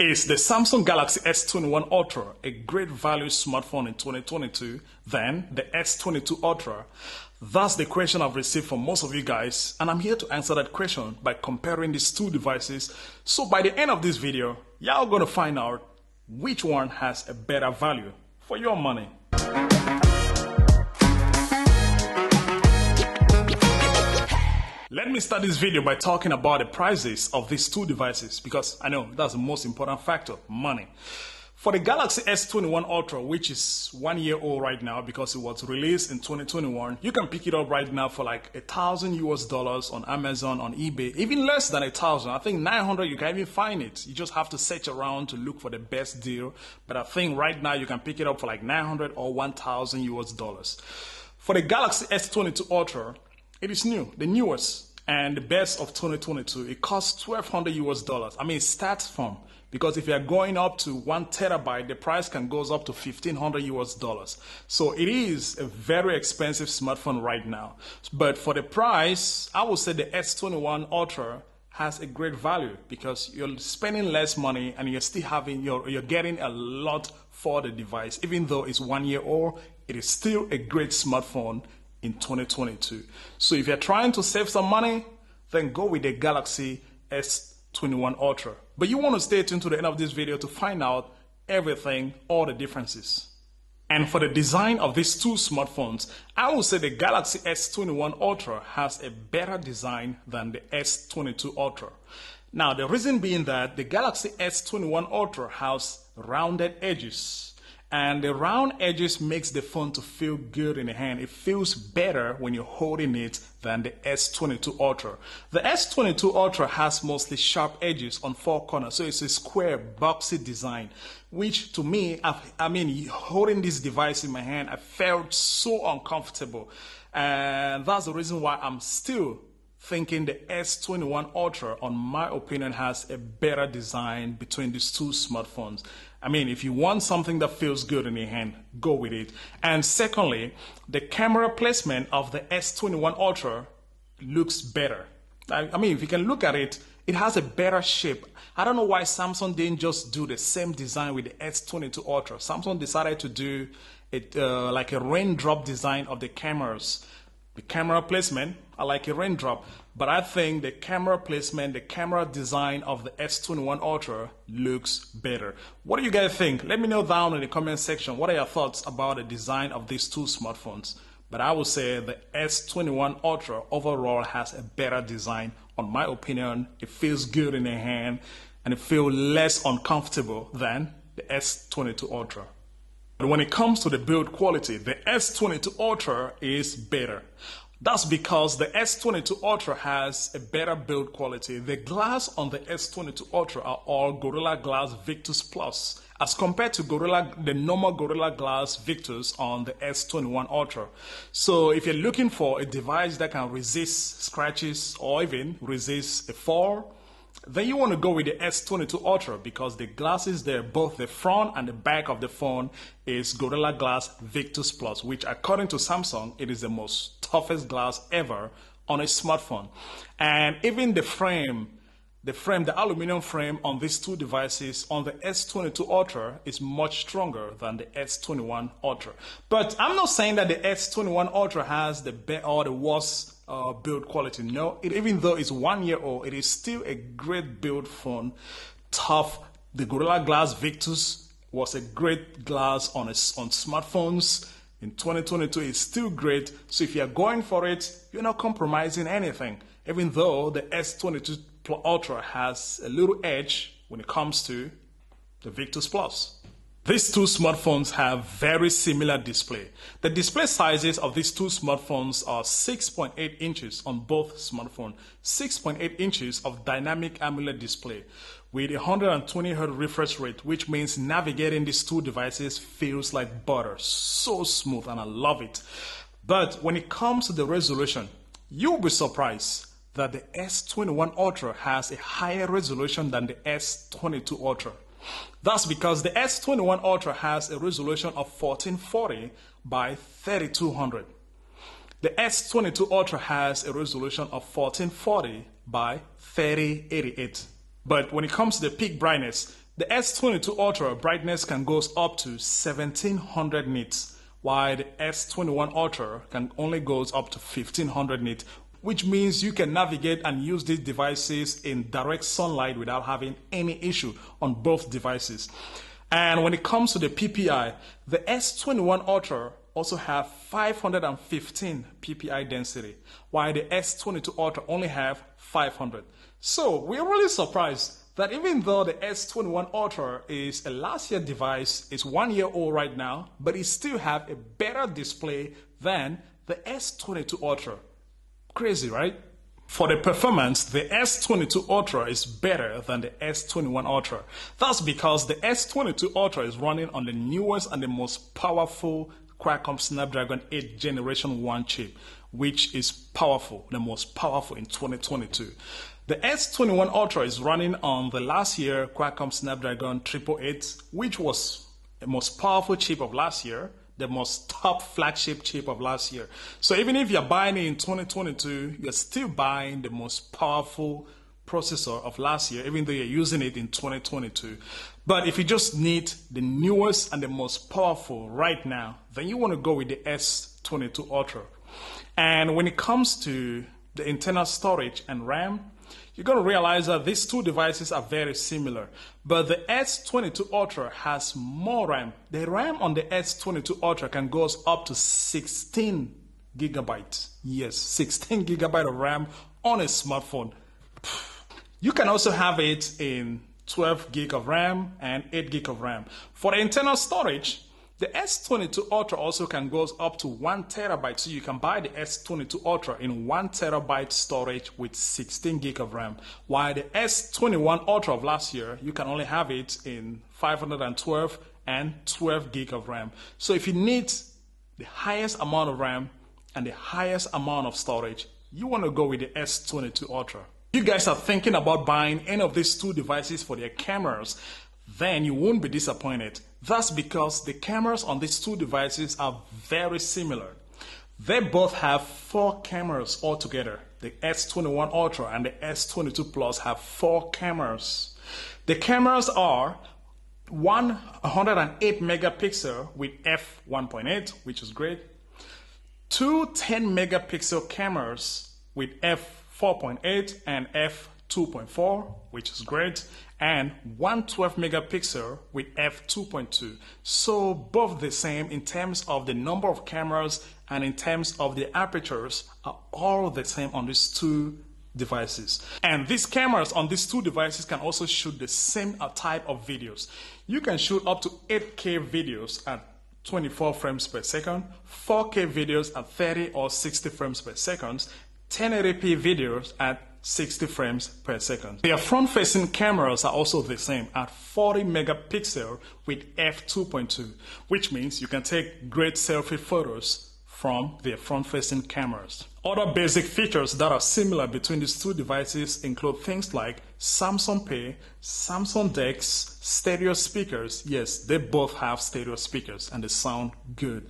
Is the Samsung Galaxy S21 Ultra a great value smartphone in 2022 than the S22 Ultra? That's the question I've received from most of you guys, and I'm here to answer that question by comparing these two devices. So by the end of this video, y'all gonna find out which one has a better value for your money. Let me start this video by talking about the prices of these two devices because I know that's the most important factor, money. For the Galaxy S21 Ultra, which is 1 year old right now because it was released in 2021, you can pick it up right now for like $1,000 on Amazon, on eBay, even less than 1,000. I think 900 you can even find it. You just have to search around to look for the best deal. But I think right now you can pick it up for like 900 or $1,000. For the Galaxy S22 Ultra, it is new, the newest and the best of 2022. It costs $1,200. I mean, it starts from, because if you're going up to 1 terabyte, the price can goes up to $1,500. So it is a very expensive smartphone right now. But for the price, I would say the S21 Ultra has a great value because you're spending less money and you're still having you're getting a lot for the device. Even though it's 1 year old, it is still a great smartphone in 2022. So if you're trying to save some money, then go with the Galaxy S21 Ultra. But you want to stay tuned to the end of this video to find out everything, all the differences. And for the design of these two smartphones, I would say the Galaxy S21 Ultra has a better design than the S22 Ultra. Now, the reason being that the Galaxy S21 Ultra has rounded edges. And the round edges makes the phone to feel good in the hand. It feels better when you're holding it than the S22 Ultra. The S22 Ultra has mostly sharp edges on 4 corners, so it's a square, boxy design, which to me, I mean, holding this device in my hand, I felt so uncomfortable. And that's the reason why I'm still thinking the S21 Ultra, on my opinion, has a better design between these two smartphones. I mean, if you want something that feels good in your hand, go with it. And secondly, the camera placement of the S21 Ultra looks better. I mean, if you can look at it, it has a better shape. I don't know why Samsung didn't just do the same design with the S22 Ultra. Samsung decided to do it like a raindrop design of the cameras. The camera placement, I like a raindrop, but I think the camera placement, the camera design of the S21 Ultra looks better. What do you guys think? Let me know down in the comment section. What are your thoughts about the design of these two smartphones? But I would say the S21 Ultra overall has a better design. On my opinion, it feels good in the hand and it feels less uncomfortable than the S22 Ultra. But when it comes to the build quality, the S22 Ultra is better. That's because the S22 Ultra has a better build quality. The glass on the S22 Ultra are all Gorilla Glass Victus Plus, as compared to the normal Gorilla Glass Victus on the S21 Ultra. So if you're looking for a device that can resist scratches or even resist a fall, then you want to go with the S22 Ultra because the glasses there, both the front and the back of the phone, is Gorilla Glass Victus Plus, which according to Samsung, it is the most toughest glass ever on a smartphone. And even the aluminum frame on these two devices on the S22 Ultra is much stronger than the S21 Ultra. But I'm not saying that the S21 Ultra has the best or the worst build quality. No, even though it's 1 year old, it is still a great build phone. Tough. The Gorilla Glass Victus was a great glass on smartphones. In 2022, it's still great. So if you're going for it, you're not compromising anything. Even though the S22 Ultra has a little edge when it comes to the Victus Plus. These two smartphones have very similar display. The display sizes of these two smartphones are 6.8 inches on both smartphones, 6.8 inches of dynamic AMOLED display with 120 Hz refresh rate, which means navigating these two devices feels like butter, so smooth, and I love it. But when it comes to the resolution, you'll be surprised that the S21 Ultra has a higher resolution than the S22 Ultra. That's because the S21 Ultra has a resolution of 1440 by 3200. The S22 Ultra has a resolution of 1440 by 3088. But when it comes to the peak brightness, The S22 Ultra brightness can go up to 1700 nits, while the S21 Ultra can only go up to 1500 nits, which means you can navigate and use these devices in direct sunlight without having any issue on both devices. And when it comes to the PPI, the S21 Ultra also have 515 PPI density, while the S22 Ultra only have 500. So we're really surprised that even though the S21 Ultra is a last year device, it's 1 year old right now, but it still have a better display than the S22 Ultra. Crazy, right? For the performance, the S22 Ultra is better than the S21 Ultra. That's because the S22 Ultra is running on the newest and the most powerful Qualcomm Snapdragon 8 Generation 1 chip, which is powerful, the most powerful in 2022. The S21 Ultra is running on the last year Qualcomm Snapdragon 888, which was the most powerful chip of last year, the most top flagship chip of last year. So even if you're buying it in 2022, you're still buying the most powerful processor of last year, even though you're using it in 2022. But if you just need the newest and the most powerful right now, then you want to go with the S22 Ultra. And when it comes to the internal storage and RAM, you're going to realize that these two devices are very similar, but the S22 Ultra has more RAM. The RAM on the S22 Ultra can go up to 16 gigabytes. Yes, 16 gigabytes of RAM on a smartphone. You can also have it in 12 gig of RAM and 8 gig of RAM. For the internal storage, the S22 Ultra also can go up to 1 terabyte, so you can buy the S22 Ultra in 1 terabyte storage with 16 gig of RAM. While the S21 Ultra of last year, you can only have it in 512 and 12 gig of RAM. So if you need the highest amount of RAM and the highest amount of storage, you want to go with the S22 Ultra. If you guys are thinking about buying any of these two devices for their cameras, then you won't be disappointed. That's because the cameras on these two devices are very similar. They both have 4 cameras altogether. The S21 Ultra and the S22 Plus have 4 cameras. The cameras are 108 megapixel with f1.8, which is great. 2 10 megapixel cameras with f4.8 and f2.4, which is great, and 112 megapixel with f2.2. So both the same in terms of the number of cameras and in terms of the apertures are all the same on these two devices. And these cameras on these two devices can also shoot the same type of videos. You can shoot up to 8K videos at 24 frames per second, 4K videos at 30 or 60 frames per second, 1080p videos at 60 frames per second. Their front-facing cameras are also the same at 40 megapixel with f2.2, which means you can take great selfie photos from their front-facing cameras. Other basic features that are similar between these two devices include things like Samsung Pay, Samsung DeX, stereo speakers. Yes, they both have stereo speakers and they sound good.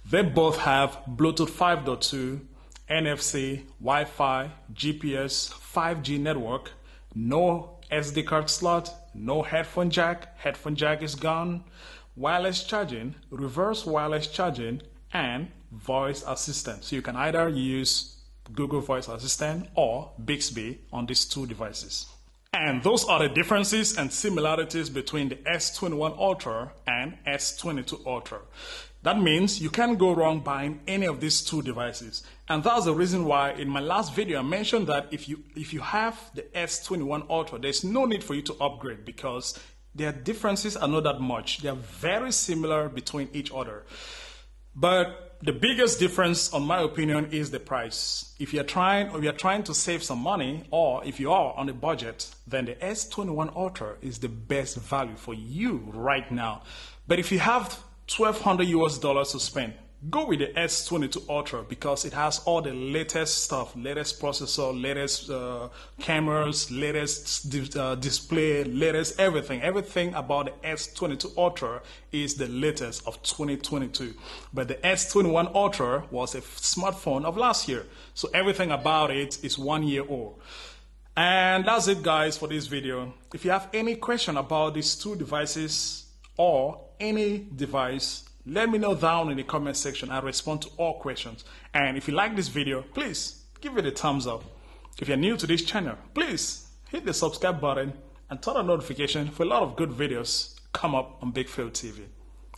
They both have Bluetooth 5.2, NFC, Wi-Fi, GPS, 5G network, no SD card slot, no headphone jack is gone, wireless charging, reverse wireless charging, and voice assistant. So you can either use Google Voice Assistant or Bixby on these two devices. And those are the differences and similarities between the S21 Ultra and S22 Ultra. That means you can't go wrong buying any of these two devices. And that's the reason why in my last video I mentioned that if you have the S21 Ultra, there's no need for you to upgrade because their differences are not that much. They are very similar between each other. But the biggest difference, in my opinion, is the price. If you're trying to save some money, or if you are on a budget, then the S21 Ultra is the best value for you right now. But if you have $1,200 to spend, go with the S22 Ultra because it has all the latest stuff, latest processor, latest cameras, latest display, latest everything. Everything about the S22 Ultra is the latest of 2022. But the S21 Ultra was a smartphone of last year. So everything about it is 1 year old. And that's it, guys, for this video. If you have any question about these two devices or any device, let me know down in the comment section. I'll respond to all questions. And if you like this video, please give it a thumbs up. If you're new to this channel, please hit the subscribe button and turn on notification for a lot of good videos come up on Big Phil TV.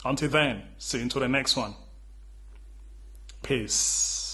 Until then, see you into the next one. Peace.